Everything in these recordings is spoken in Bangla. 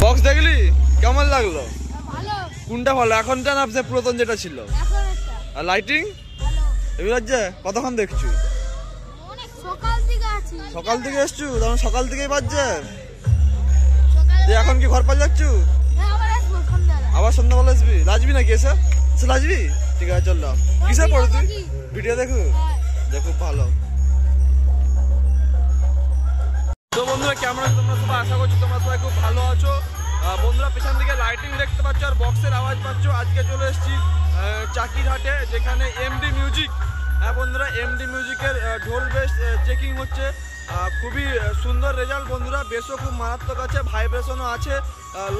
বক্স দেখলি কেমন লাগলো? কোনটা ভালো, এখনটা না পুরাতন যেটা ছিল? আর লাইটিং এবার যে কতক্ষণ দেখছো? সকাল থেকে এসছু, তখন সকাল থেকেই বাজছে। এখন কি ঘর পাল যাচ্ছু? আবার সন্ধ্যাবেলা আসবি? লাজবি নাকি এসে? লাজবি? ঠিক আছে চল। কিসে পড়ো তুই? ভিডিও দেখো, দেখো ভালো। তো বন্ধুরা কেমন আছো তোমরা সবাই? আশা করছি তোমরা সবাই খুব ভালো আছো। বন্ধুরা পেছন দিকে লাইটিং দেখতে পাচ্ছ আর বক্সের আওয়াজ পাচ্ছ। আজকে চলে এসেছি চাকিরহাটে, যেখানে এমডি মিউজিক। হ্যাঁ বন্ধুরা, এমডি মিউজিকের ঢোল বেস চেকিং হচ্ছে। খুবই সুন্দর রেজাল্ট বন্ধুরা, বেসও খুব মারাত্মক আছে, ভাইব্রেশনও আছে,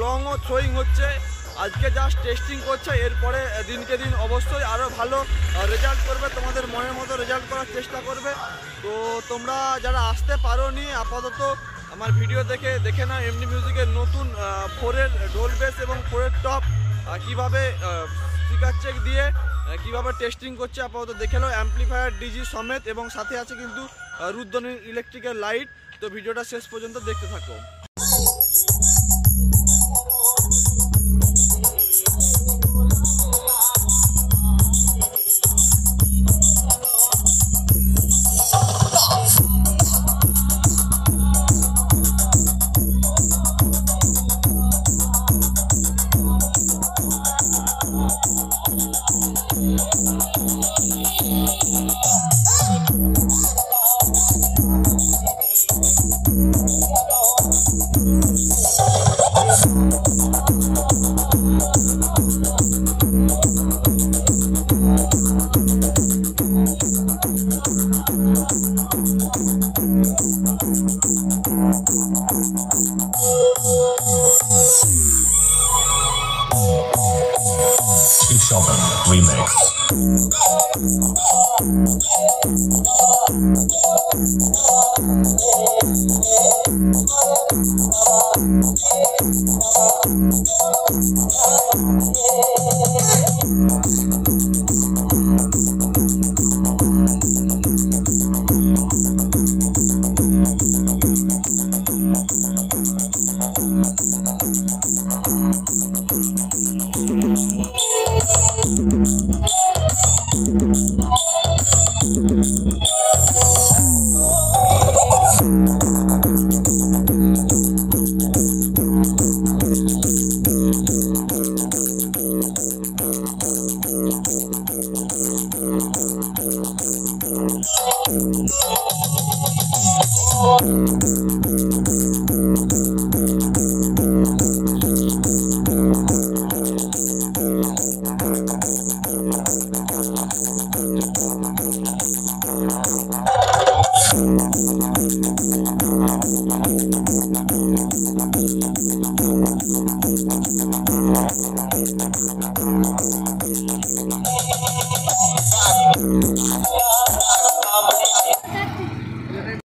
লংও থ্রোয়িং হচ্ছে। আজকে জাস্ট টেস্টিং করছে, এরপরে দিনকে দিন অবশ্যই আরও ভালো রেজাল্ট করবে, তোমাদের মনের মতো রেজাল্ট করার চেষ্টা করবে। তো তোমরা যারা আসতে পারো নি, আপাতত আমার ভিডিও দেখে নাও এমডি মিউজিকের নতুন 4-এর ঢোল বেস এবং 4-এর টপ কীভাবে স্পিকার চেক দিয়ে কীভাবে টেস্টিং করছে আপাতত দেখে নাও। অ্যাম্পলিফায়ার ডিজি সমেত এবং সাথে আছে কিন্তু রুদ্রনী ইলেকট্রিকের লাইট। তো ভিডিওটা শেষ পর্যন্ত দেখতে থাকো। Sheldon Remix.